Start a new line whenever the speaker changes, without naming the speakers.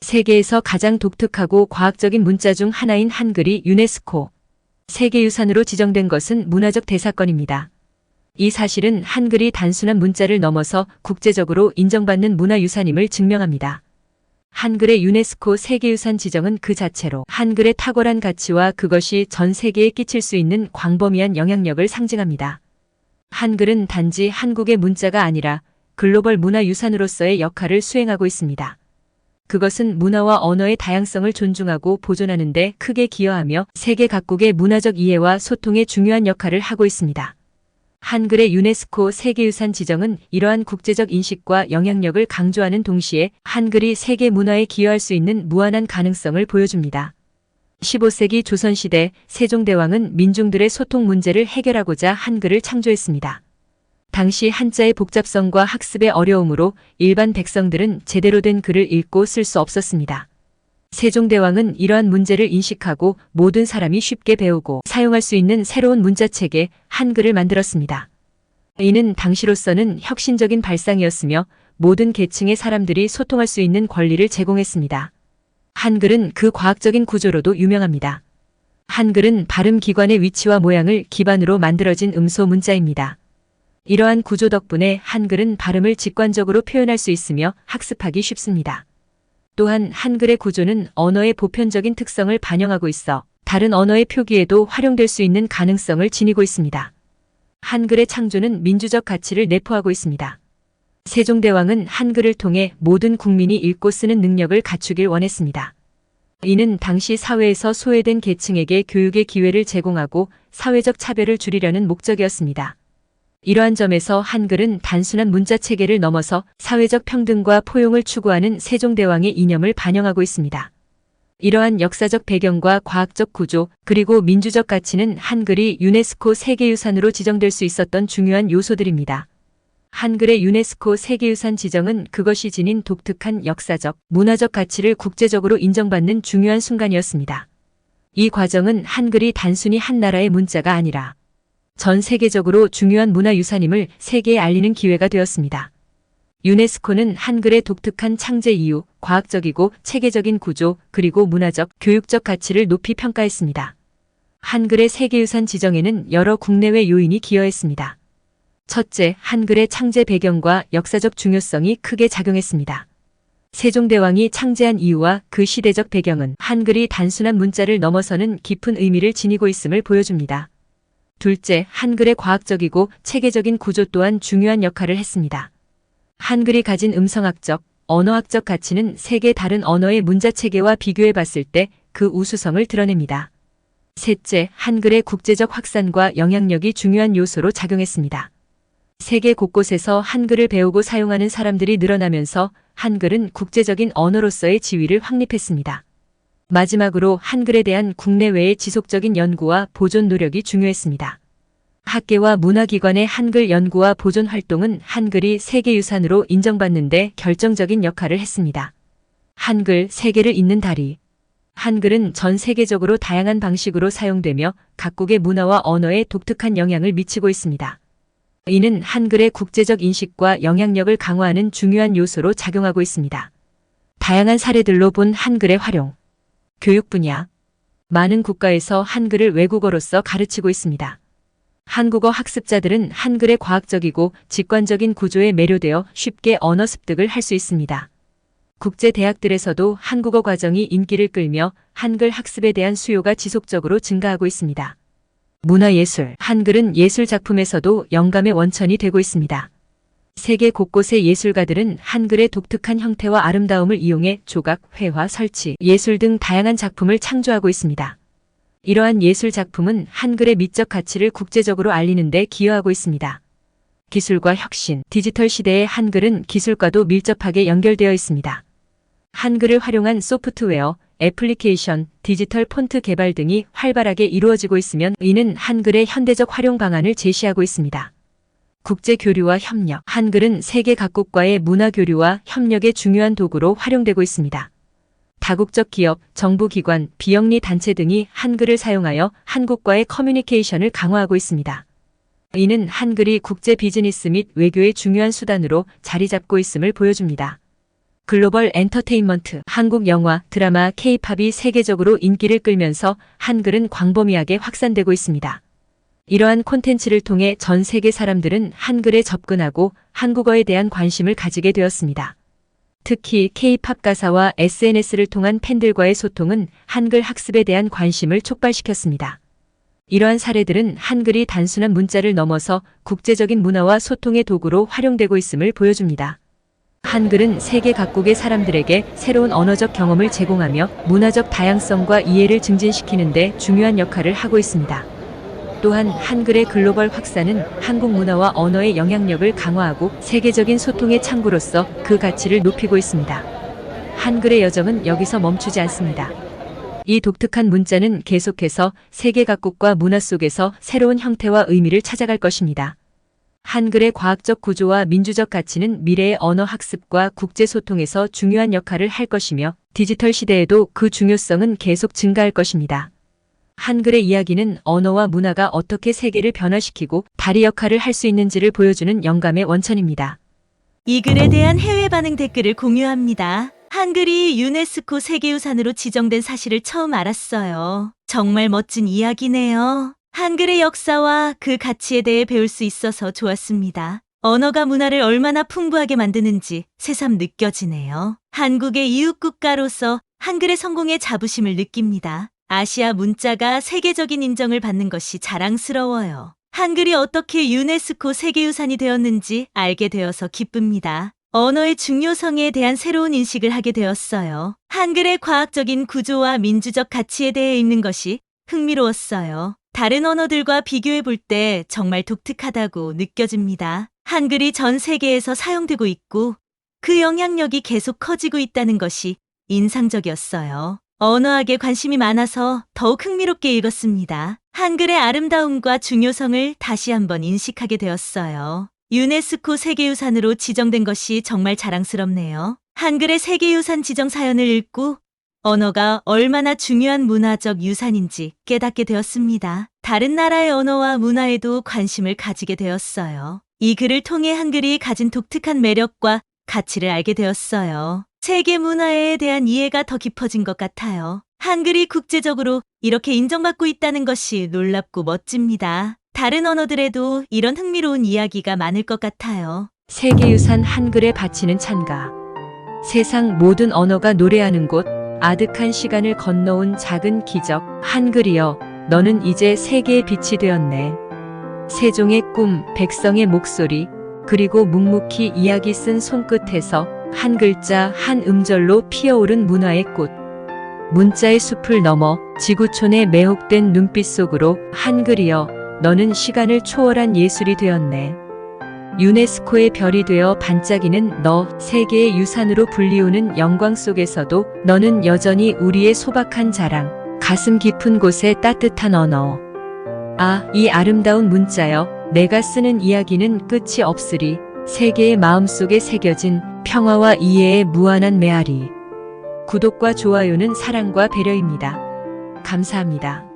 세계에서 가장 독특하고 과학적인 문자 중 하나인 한글이 유네스코 세계유산으로 지정된 것은 문화적 대사건입니다. 이 사실은 한글이 단순한 문자를 넘어서 국제적으로 인정받는 문화유산임을 증명합니다. 한글의 유네스코 세계유산 지정은 그 자체로 한글의 탁월한 가치와 그것이 전 세계에 끼칠 수 있는 광범위한 영향력을 상징합니다. 한글은 단지 한국의 문자가 아니라 글로벌 문화유산으로서의 역할을 수행하고 있습니다. 그것은 문화와 언어의 다양성을 존중하고 보존하는 데 크게 기여하며 세계 각국의 문화적 이해와 소통에 중요한 역할을 하고 있습니다. 한글의 유네스코 세계유산 지정은 이러한 국제적 인식과 영향력을 강조하는 동시에 한글이 세계 문화에 기여할 수 있는 무한한 가능성을 보여줍니다. 15세기 조선시대 세종대왕은 민중들의 소통 문제를 해결하고자 한글을 창조했습니다. 당시 한자의 복잡성과 학습의 어려움으로 일반 백성들은 제대로 된 글을 읽고 쓸 수 없었습니다. 세종대왕은 이러한 문제를 인식하고 모든 사람이 쉽게 배우고 사용할 수 있는 새로운 문자체계 한글을 만들었습니다. 이는 당시로서는 혁신적인 발상이었으며 모든 계층의 사람들이 소통할 수 있는 권리를 제공했습니다. 한글은 그 과학적인 구조로도 유명합니다. 한글은 발음기관의 위치와 모양을 기반으로 만들어진 음소 문자입니다. 이러한 구조 덕분에 한글은 발음을 직관적으로 표현할 수 있으며 학습하기 쉽습니다. 또한 한글의 구조는 언어의 보편적인 특성을 반영하고 있어 다른 언어의 표기에도 활용될 수 있는 가능성을 지니고 있습니다. 한글의 창조는 민주적 가치를 내포하고 있습니다. 세종대왕은 한글을 통해 모든 국민이 읽고 쓰는 능력을 갖추길 원했습니다. 이는 당시 사회에서 소외된 계층에게 교육의 기회를 제공하고 사회적 차별을 줄이려는 목적이었습니다. 이러한 점에서 한글은 단순한 문자체계를 넘어서 사회적 평등과 포용을 추구하는 세종대왕의 이념을 반영하고 있습니다. 이러한 역사적 배경과 과학적 구조 그리고 민주적 가치는 한글이 유네스코 세계유산으로 지정될 수 있었던 중요한 요소들입니다. 한글의 유네스코 세계유산 지정은 그것이 지닌 독특한 역사적, 문화적 가치를 국제적으로 인정받는 중요한 순간이었습니다. 이 과정은 한글이 단순히 한 나라의 문자가 아니라 전 세계적으로 중요한 문화유산임을 세계에 알리는 기회가 되었습니다. 유네스코는 한글의 독특한 창제 이유, 과학적이고 체계적인 구조, 그리고 문화적, 교육적 가치를 높이 평가했습니다. 한글의 세계유산 지정에는 여러 국내외 요인이 기여했습니다. 첫째, 한글의 창제 배경과 역사적 중요성이 크게 작용했습니다. 세종대왕이 창제한 이유와 그 시대적 배경은 한글이 단순한 문자를 넘어서는 깊은 의미를 지니고 있음을 보여줍니다. 둘째, 한글의 과학적이고 체계적인 구조 또한 중요한 역할을 했습니다. 한글이 가진 음성학적, 언어학적 가치는 세계 다른 언어의 문자체계와 비교해 봤을 때 그 우수성을 드러냅니다. 셋째, 한글의 국제적 확산과 영향력이 중요한 요소로 작용했습니다. 세계 곳곳에서 한글을 배우고 사용하는 사람들이 늘어나면서 한글은 국제적인 언어로서의 지위를 확립했습니다. 마지막으로 한글에 대한 국내외의 지속적인 연구와 보존 노력이 중요했습니다. 학계와 문화기관의 한글 연구와 보존 활동은 한글이 세계유산으로 인정받는 데 결정적인 역할을 했습니다. 한글, 세계를 잇는 다리. 한글은 전 세계적으로 다양한 방식으로 사용되며 각국의 문화와 언어에 독특한 영향을 미치고 있습니다. 이는 한글의 국제적 인식과 영향력을 강화하는 중요한 요소로 작용하고 있습니다. 다양한 사례들로 본 한글의 활용. 교육 분야. 많은 국가에서 한글을 외국어로서 가르치고 있습니다. 한국어 학습자들은 한글의 과학적이고 직관적인 구조에 매료되어 쉽게 언어 습득을 할 수 있습니다. 국제 대학들에서도 한국어 과정이 인기를 끌며 한글 학습에 대한 수요가 지속적으로 증가하고 있습니다. 문화예술. 한글은 예술 작품에서도 영감의 원천이 되고 있습니다. 세계 곳곳의 예술가들은 한글의 독특한 형태와 아름다움을 이용해 조각, 회화, 설치, 예술 등 다양한 작품을 창조하고 있습니다. 이러한 예술 작품은 한글의 미적 가치를 국제적으로 알리는 데 기여하고 있습니다. 기술과 혁신. 디지털 시대의 한글은 기술과도 밀접하게 연결되어 있습니다. 한글을 활용한 소프트웨어, 애플리케이션, 디지털 폰트 개발 등이 활발하게 이루어지고 있으면 이는 한글의 현대적 활용 방안을 제시하고 있습니다. 국제 교류와 협력. 한글은 세계 각국과의 문화 교류와 협력의 중요한 도구로 활용되고 있습니다. 다국적 기업, 정부기관, 비영리 단체 등이 한글을 사용하여 한국과의 커뮤니케이션을 강화하고 있습니다. 이는 한글이 국제 비즈니스 및 외교의 중요한 수단으로 자리 잡고 있음을 보여줍니다. 글로벌 엔터테인먼트, 한국 영화, 드라마, K-팝이 세계적으로 인기를 끌면서 한글은 광범위하게 확산되고 있습니다. 이러한 콘텐츠를 통해 전 세계 사람들은 한글에 접근하고 한국어에 대한 관심을 가지게 되었습니다. 특히 K-팝 가사와 SNS를 통한 팬들과의 소통은 한글 학습에 대한 관심을 촉발시켰습니다. 이러한 사례들은 한글이 단순한 문자를 넘어서 국제적인 문화와 소통의 도구로 활용되고 있음을 보여줍니다. 한글은 세계 각국의 사람들에게 새로운 언어적 경험을 제공하며 문화적 다양성과 이해를 증진시키는 데 중요한 역할을 하고 있습니다. 또한 한글의 글로벌 확산은 한국 문화와 언어의 영향력을 강화하고 세계적인 소통의 창구로서 그 가치를 높이고 있습니다. 한글의 여정은 여기서 멈추지 않습니다. 이 독특한 문자는 계속해서 세계 각국과 문화 속에서 새로운 형태와 의미를 찾아갈 것입니다. 한글의 과학적 구조와 민주적 가치는 미래의 언어 학습과 국제 소통에서 중요한 역할을 할 것이며 디지털 시대에도 그 중요성은 계속 증가할 것입니다. 한글의 이야기는 언어와 문화가 어떻게 세계를 변화시키고 다리 역할을 할 수 있는지를 보여주는 영감의 원천입니다.
이 글에 대한 해외 반응 댓글을 공유합니다. 한글이 유네스코 세계유산으로 지정된 사실을 처음 알았어요. 정말 멋진 이야기네요. 한글의 역사와 그 가치에 대해 배울 수 있어서 좋았습니다. 언어가 문화를 얼마나 풍부하게 만드는지 새삼 느껴지네요. 한국의 이웃 국가로서 한글의 성공에 자부심을 느낍니다. 아시아 문자가 세계적인 인정을 받는 것이 자랑스러워요. 한글이 어떻게 유네스코 세계유산이 되었는지 알게 되어서 기쁩니다. 언어의 중요성에 대한 새로운 인식을 하게 되었어요. 한글의 과학적인 구조와 민주적 가치에 대해 읽는 것이 흥미로웠어요. 다른 언어들과 비교해 볼 때 정말 독특하다고 느껴집니다. 한글이 전 세계에서 사용되고 있고 그 영향력이 계속 커지고 있다는 것이 인상적이었어요. 언어학에 관심이 많아서 더욱 흥미롭게 읽었습니다. 한글의 아름다움과 중요성을 다시 한번 인식하게 되었어요. 유네스코 세계유산으로 지정된 것이 정말 자랑스럽네요. 한글의 세계유산 지정 사연을 읽고 언어가 얼마나 중요한 문화적 유산인지 깨닫게 되었습니다. 다른 나라의 언어와 문화에도 관심을 가지게 되었어요. 이 글을 통해 한글이 가진 독특한 매력과 가치를 알게 되었어요. 세계 문화에 대한 이해가 더 깊어진 것 같아요. 한글이 국제적으로 이렇게 인정받고 있다는 것이 놀랍고 멋집니다. 다른 언어들에도 이런 흥미로운 이야기가 많을 것 같아요.
세계유산 한글에 바치는 찬가. 세상 모든 언어가 노래하는 곳, 아득한 시간을 건너온 작은 기적, 한글이여, 너는 이제 세계의 빛이 되었네. 세종의 꿈, 백성의 목소리, 그리고 묵묵히 이야기 쓴 손끝에서 한 글자 한 음절로 피어오른 문화의 꽃. 문자의 숲을 넘어 지구촌의 매혹된 눈빛 속으로 한글이여 너는 시간을 초월한 예술이 되었네. 유네스코의 별이 되어 반짝이는 너, 세계의 유산으로 불리우는 영광 속에서도 너는 여전히 우리의 소박한 자랑, 가슴 깊은 곳에 따뜻한 언어. 아, 이 아름다운 문자여, 내가 쓰는 이야기는 끝이 없으리. 세계의 마음속에 새겨진 평화와 이해의 무한한 메아리. 구독과 좋아요는 사랑과 배려입니다. 감사합니다.